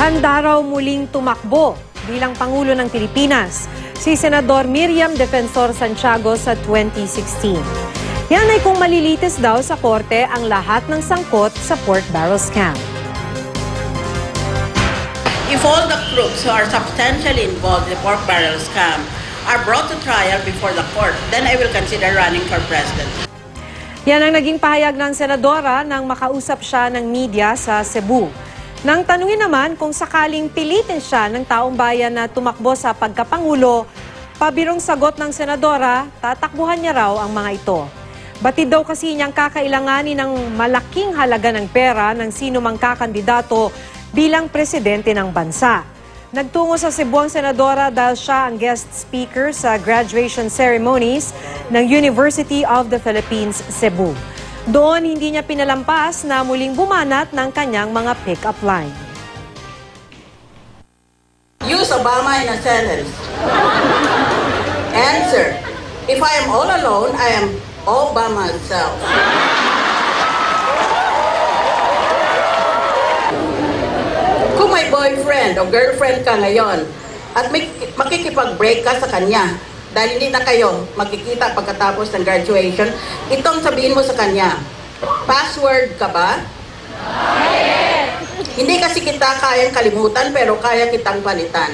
Handa raw muling tumakbo bilang Pangulo ng Pilipinas si Senador Miriam Defensor Santiago sa 2016. Yan ay kung malilitis daw sa korte ang lahat ng sangkot sa pork barrel scam. If all the crooks who are substantially involved in the pork barrel scam are brought to trial before the court, then I will consider running for president. Yan ang naging pahayag ng senadora nang makausap siya ng media sa Cebu. Nang tanungin naman kung sakaling pilitin siya ng taong bayan na tumakbo sa pagkapangulo, pabirong sagot ng senadora, tatakbuhan niya raw ang mga ito. Batid daw kasi niyang kakailanganin ng malaking halaga ng pera ng sino mang kakandidato bilang presidente ng bansa. Nagtungo sa Cebu ang senadora dahil siya ang guest speaker sa graduation ceremonies ng University of the Philippines, Cebu. Doon hindi niya pinalampas na muling bumanat ng kanyang mga pick-up line. Use Obama in a sentence. Answer. If I am all alone, I am Obama itself. Kung may boyfriend o girlfriend ka ngayon at makikipag-break ka sa kanya dahil hindi na kayo magkikita pagkatapos ng graduation, itong sabihin mo sa kanya, password ka ba? Yes. Hindi kasi kita kayang kalimutan pero kaya kitang palitan.